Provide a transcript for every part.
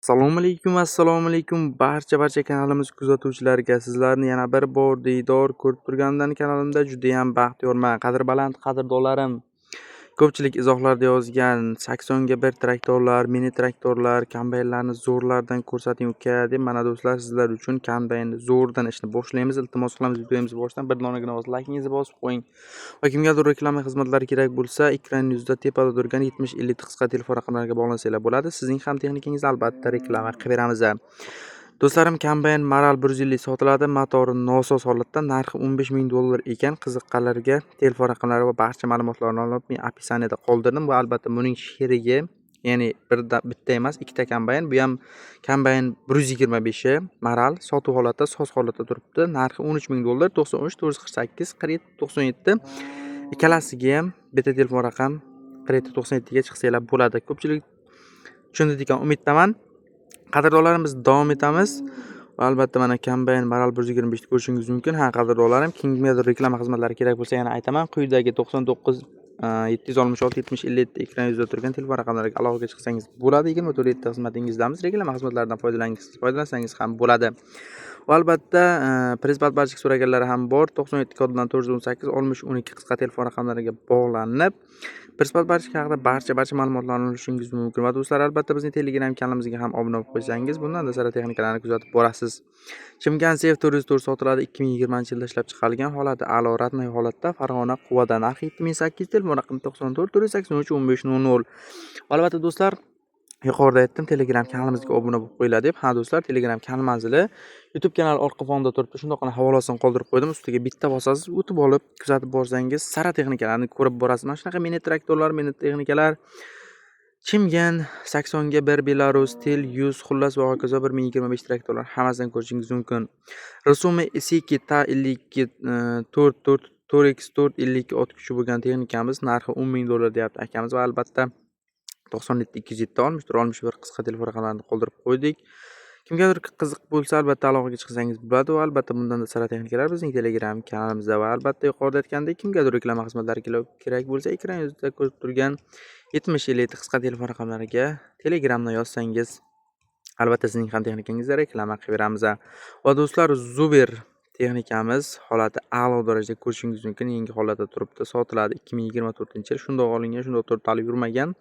Assalomu alaykum barcha kanalimiz kuzatuvchilariga sizlarni yana bir bor diydor ko'rib turganimdan kanalimda juda ham baxtiyorman. Qadr baland qadrdonlarim. Ko'pchilik izohlarda yozgan 80 ga 1 traktorlar, mini traktorlar, kombaynlarni zo'rlardan ko'rsating uka deb mana do'stlar sizlar uchun kombaynni zo'rdan ishni boshlaymiz. Iltimos qilamiz videomizni boshidan bir donagina laykingizni bosib qo'ying. Va kimgadir reklama xizmatlari kerak bo'lsa, ekran yuzida tepada turgan 70-50 qisqa telefon raqamlariga bog'lansanglar bo'ladi. Sizning ham texnikangizni albatta reklama qilib beramiz. Do'stlarim, kombayn Maral 150 sotiladi. Motori nosoz holatda, narxi $15,000 ekan. Qiziqqanlarga telefon raqamlari va barcha ma'lumotlarni olib men opisaniyada qoldirdim va albatta buning sherigi, ya'ni bitta emas, ikkita kombayn. Bu ham kombayn 125 Maral sotuv holatda, soz holatda turibdi. Narxi $13,000, 93 448 47 97. Ikkalasiga ham bitta telefon raqam 47 97 ga chiqsanglar bo'ladi. Ko'pchilik tushundi degan umiddaman. Qadrdonlarimiz davom etamiz. Va albatta mana kombayn Maral 125 ni ko'rishingiz mumkin. Ha, qadrdonlarim, kimgadir reklama xizmatlari kerak bo'lsa yana aytaman. Quyidagi 99 766 70 57 ekran yuzida turgan telefon raqamlariga aloqaga chiqsangiz bo'ladi. 24/7 xizmatingizdamiz. Reklama xizmatlaridan foydalansangiz ham bo'ladi. Va albatta Presbat barchik so'raganlari ham bor. 97 kodidan 418 60 12 qisqa telefon raqamlariga bog'lanib Presbat barchik haqida barcha ma'lumotlarni olishingiz mumkin. Va do'stlar, albatta bizning Telegram kanalimizga ham obuna bo'lib qo'ysangiz, bundan da sara texnikalarni kuzatib borasiz. Chimkent Sev 404 sotiladi. 2020-yilda ishlab chiqarilgan holati a'lo ratnoy holatda. Farg'ona Quvada. Narxi 7008, telefon raqami 94 483 1500. Albatta do'stlar, yuqorida aytdim, Telegram kanalimizga obuna bo'lib qo'yiladi deb. Ha do'stlar, Telegram kanal manzili YouTube kanali orqa fonda turibdi. Shundoqqina havolasini qoldirib qo'ydim. Ustiga bitta bosasiz, o'tib olib kuzatib borsangiz, sara texnikalarni ko'rib borasiz. Mana shunaqa mini traktorlar, mini texnikalar, Chimgan 80 ga 1 Belarus, Tel 100, xullas va hokazo 1025 traktorlar hammasidan ko'rishingiz mumkin. Rusumi Isiki Ta 52 4x4 52 ot kuchi bo'lgan texnikamiz narxi $10,000 deyapti akamiz. Va albatta 97 207 61 qisqa telefon raqamlarini qoldirib qo'ydik. Kimgadir qiziq bo'lsa albatta aloqaga chiqsangiz bo'ladi. Va albatta bundan da sara texnikalar bizning Telegram kanalimizda. Va albatta yuqorida aytgandek, kimgadir reklama xizmatlari kerak bo'lsa, ekran yuzida ko'rib turgan 70 qisqa telefon raqamlariga Telegramdan yozsangiz, albatta sizning ham texnikangizga reklama qilib beramiz. Va do'stlar, Zuber texnikamiz holati a'lo darajada ko'rishingiz mumkin. Yangi holatda turibdi. Sotiladi 2024-yil. Shundoq olingan, shundoq to'rtalib yurmagan.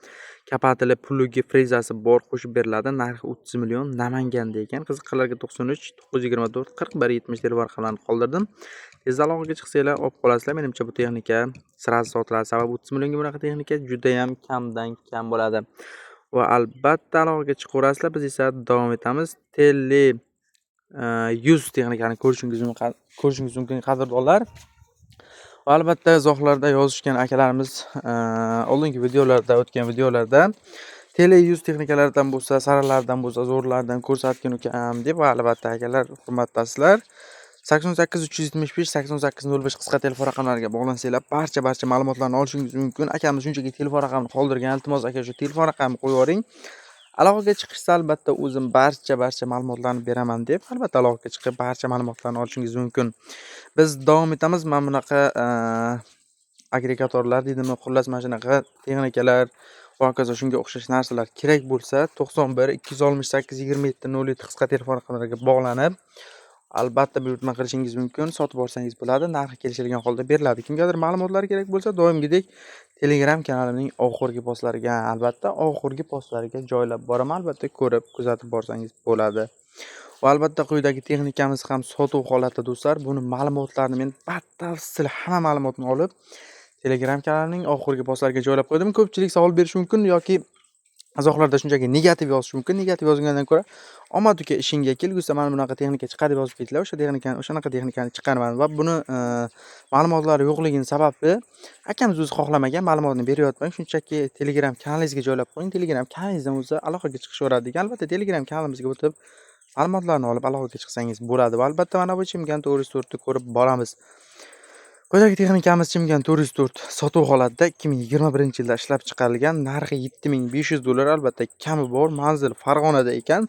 Kapatili, plugi, frezasi bor, qo'shib beriladi. Narxi 30 million Namanganda ekan. Qiziqqanlarga 93 924 41 70 telefon raqamlarini qoldirdim. Tezda aloqaga chiqsanglar olib qolasizlar. Menimcha bu texnika sirasi sotiladi. Sababi 30 millionga bunaqa texnika juda ham kamdan kam bo'ladi. Va albatta aloqaga chiqaverasizlar. Biz esa davom etamiz. Tele 100 texnikani ko'rishingiz mumkin qadrdonlar. Va albatta izohlarda yozishgan akalarimiz oldingi videolarda, o'tgan videolarda Tele 100 texnikalaridan bo'lsa, saralardan bo'lsa, zo'rlardan ko'rsatgan ukam deb. Va albatta akalar, hurmatlasizlar. 88 375 88 05 qisqa telefon raqamlariga bog'lansanglar barcha ma'lumotlarni olishingiz mumkin. Akamiz shunchaki telefon raqamini qoldirgan. Iltimos aka, shu telefon raqamini qo'yib yuboring. Aloqaga chiqishsa albatta o'zim barcha ma'lumotlarni beraman deb, albatta aloqaga chiqib barcha ma'lumotlarni olishingiz mumkin. Biz davom etamiz. Mana bunaqa agregatorlar deydimi, xullas mana shunaqa texnikalar va hokazo shunga o'xshash narsalar kerak bo'lsa 91 268 27 07 qisqa telefon raqamlariga bog'lanib albatta buyurtma qilishingiz mumkin. Sotib olsangiz bo'ladi. Narxi kelishilgan holda beriladi. Kimgadir ma'lumotlar kerak bo'lsa, doimgidek Telegram kanalimning oxirgi postlariga, albatta oxirgi postlariga joylab boraman. Albatta ko'rib, kuzatib borsangiz bo'ladi. Va albatta quyidagi texnikamiz ham sotuv holatda do'stlar. Buni ma'lumotlarini men batafsil hamma ma'lumotni olib Telegram kanalimning oxirgi postlariga joylab qo'ydim. Ko'pchilik savol berishi mumkin yoki izohlarda shunchaki negativ yozish mumkin. Negativ yozgandan ko'ra omad uka ishingga kelgusi mana bunaqa texnika chiqadi deb yozib ketdilar. O'shanaqa texnikani chiqarman va buni ma'lumotlari yo'qligini sababi akamiz o'zi xohlamagan, ma'lumotni beryapman. Shunchaki Telegram kanalingizga joylab qo'ying. Telegram kanalingizdan o'zi aloqaga chiqishaveradi degan. Albatta Telegram kanalimizga o'tib ma'lumotlarni olib aloqaga chiqsangiz bo'ladi. Va albatta mana bu Chimgan 404 ni ko'rib boramiz. Quyidagi texnikamiz Chimgan 404 sotuv holatda 2021-yilda ishlab chiqarilgan. Narxi $7500. Albatta kami bor. Manzil Farg'onada ekan.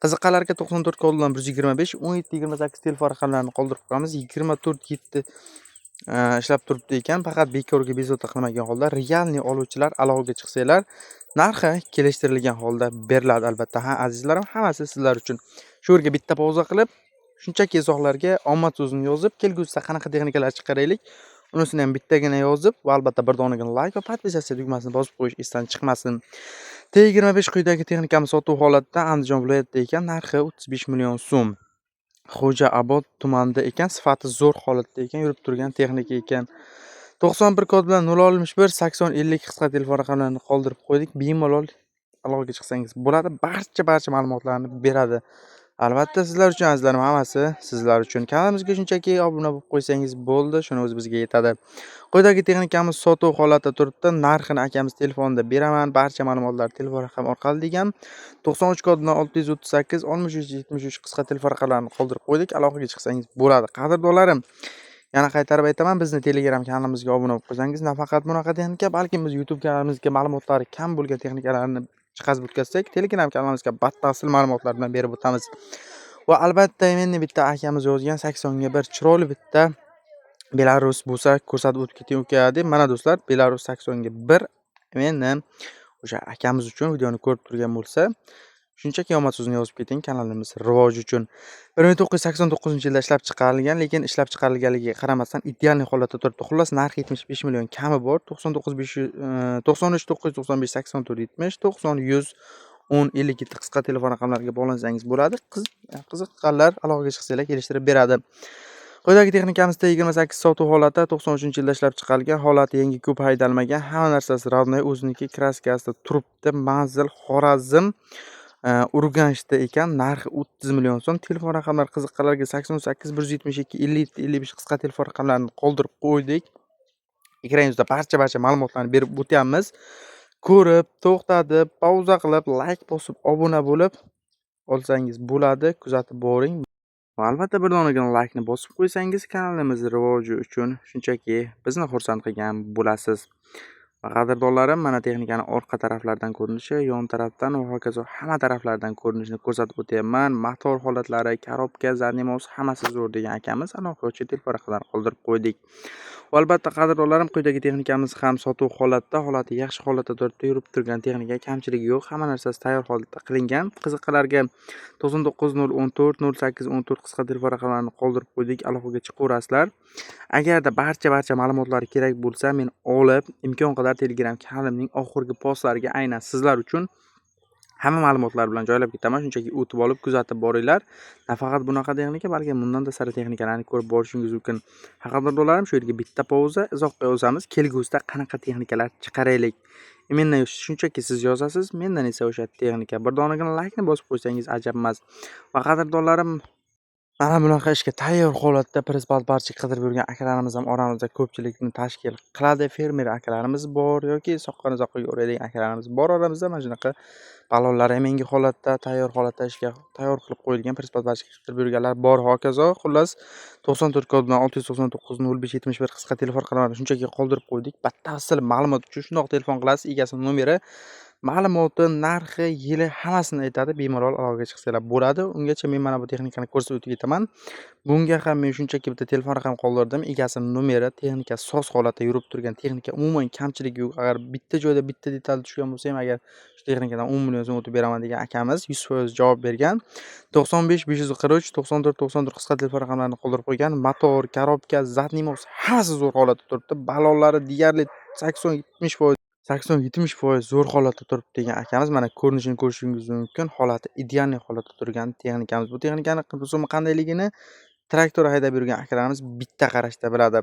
Qiziqqanlarga 94 kodidan 125 17 28 telefon raqamlarini qoldirib qo'yamiz. 24 7 ishlab turibdi ekan. Faqat bekorga bezovta qilmagan holda realniy oluvchilar alohida chiqsanglar, narxi kelishtirilgan holda beriladi albatta. Ha, azizlarim, hammasi sizlar uchun. Shu yerga bitta pauza qilib, shunchaki izohlarga omad so'zini yozib, kelgusida qanaqa texnikalar chiqaraylik, unisini ham bittagina yozib va albatta bir donagina like va podpisatsiya tugmasini bosib qo'yish esdan chiqmasin. T25 quyidagi texnikamiz sotuv holatda Andijon viloyatida ekan, narxi 35 million so'm. Xo'jaobod tumanida ekan, sifati zo'r holatda ekan, yurib turgan texnika ekan. 91 kod bilan 061 80 50 qisqa telefon raqamlarini qoldirib qo'ydik. Bemalol aloqaga chiqsangiz bo'ladi. Barcha ma'lumotlarni beradi. Albatta sizlar uchun azizlarim, hammasi sizlar uchun. Kanalimizga shunchaki obuna bo'lib qo'ysangiz bo'ldi, shuni o'zi bizga yetadi. Quyidagi texnikamiz sotuv holatda turibdi. Narxini akamiz telefonda beraman. Barcha ma'lumotlarni telefon raqami orqali degan 93 kod bilan 638 63 qisqa telefon raqamlarini qoldirib qo'ydik. Aloqaga chiqsangiz bo'ladi. Qadrdonlarim, yana qaytarib aytaman, bizni Telegram kanalimizga obuna bo'lib qo'ysangiz, nafaqat bunaqa texnika, balki biz YouTube kanalimizga ma'lumotlari kam bo'lgan texnikalarni chiqazib o'tkazsak, Telegram kanalimizga batafsil ma'lumotlar bilan berib o'tamiz. Va albatta meni bitta akamiz yozgan 80 ga bir chiroyli bitta Belarus bo'lsa ko'rsatib o'tib keting uka deb. Mana do'stlar, Belarus 80 ga 1 meni o'sha akamiz uchun videoni ko'rib turgan bo'lsa, shunchaki omad so'zini yozib keting, kanalimiz rivoji uchun. 1989-yilda ishlab chiqarilgan, lekin ishlab chiqarilganligiga qaramasdan ideal holatda turibdi. Xullas, narxi 75 million kami bor. 93 995 84 70 90 100 10 57 qisqa telefon raqamlariga bog'lansangiz bo'ladi. Qiziqqanlar aloqaga chiqsanglar kelishtirib beradi. Quyidagi texnikamiz T28 sotuv holatda 93-yilda ishlab chiqarilgan, holati yangi, ko'p haydalmagan, hamma narsasi rodnoy, o'ziniki kraskasida turibdi. Manzil Xorazm, Urganchda ekan, narxi 30 million so'm. Telefon raqamlari qiziqqanlarga 88 172 57 55 qisqa telefon raqamlarini qoldirib qo'ydik. Ekraningizda barcha ma'lumotlarni berib o'tyapmiz. Ko'rib, to'xtatib, pauza qilib, like bosib, obuna bo'lib olsangiz bo'ladi. Kuzatib boring. Va albatta bir donagina like ni bosib qo'ysangiz kanalimiz rivoji uchun shunchaki bizni xursand qilgan bo'lasiz. Va qadrdonlarim, mana texnikani orqa taraflardan ko'rinishi, yon tarafdan va hokazo hamma taraflardan ko'rinishini ko'rsatib o'tyapman. Motor holatlari, korobka, zadniy mos hammasi zo'r degan akamiz aloqachi telefon raqamlarini qoldirib qo'ydik. Va albatta qadrdonlarim, quyidagi texnikamiz ham sotuv holatda, holati yaxshi holatda turibdi, yurib turgan texnika, kamchiligi yo'q, hamma narsasi tayyor holatda qilingan. Qiziqqanlarga 99 014 08 14 qisqa telefon raqamlarini qoldirib qo'ydik, aloqaga chiqaverasizlar. Agarda barcha ma'lumotlari kerak bo'lsa, men olib imkon qadar Telegram kanalimning oxirgi postlariga aynan sizlar uchun hamma ma'lumotlar bilan joylab ketaman. Shunchaki o'tib olib kuzatib boringlar. Nafaqat bunaqa texnika, balki bundan-da sara texnikalarni ko'rib borishingiz mumkin. Qadrdonlarim, shu yerga bitta pauza, izohga yozamiz. Kelgusida qanaqa texnikalar chiqaraylik. Mendan shunchaki siz yozasiz, mendan esa o'sha texnika. Bir donagina like ni bosib qo'ysangiz ajab emas. Va qadrdonlarim, mana bunaqa ishga tayyor holatda barcha qidirib yurgan akalarimiz ham oramizda ko'pchilikni tashkil qiladi. Fermer akalarimiz bor yoki soqqani zoqqiga o'raydigan akalarimiz bor oramizda. Mana shunaqa balonlar ham yangi holatda, tayyor holatda ishga tayyor qilib qo'yilgan barcha qidirib yurganlar bor. Hokazo, xullas 94 kod bilan 699 05 71 qisqa telefon raqamlarini shunchaki qoldirib qo'ydik. Batafsil ma'lumot uchun shundoq telefon qilasiz, egasi nomeri, ma'lumoti, narxi, yili hammasini aytadi. Bemalol aloqaga chiqsanglar bo'ladi. Ungacha men mana bu texnikani ko'rsatib o'tib ketaman. Bunga ham men shunchaki bitta telefon raqami qoldirdim. Egasining nomeri, texnika soz holatda yurib turgan texnika, umuman kamchiligi yo'q. Agar bitta joyda bitta detal tushgan bo'lsa ham, agar shu texnikadan 10 million so'm o'tib beraman degan akamiz 100% javob bergan. 95 543 94 94 qisqa telefon raqamlarini qoldirib qo'ygan. Motor, korobka, zadniy mos hammasi zo'r holatda turibdi. Balonlari deyarli 80-70% zo'r holatda turibdi degan akamiz. Mana ko'rinishini ko'rishingiz mumkin. Holati ideal holatda turgan texnikamiz. Bu texnikani rusumi qandayligini traktor haydab yurgan akalarimiz bitta qarashda biladi.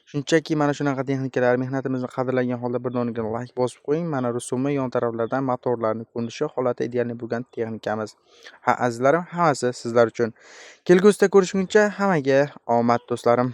Shunchaki mana shunaqa texnikalar, mehnatimizni qadrlagan holda bir donagina like bosib qo'ying. Mana rusumi, yon taraflardan motorlarni ko'rinishi, holati ideal bo'lgan texnikamiz. Ha, azizlarim, hammasi sizlar uchun. Kelgusida ko'rishguncha hammaga omad do'stlarim.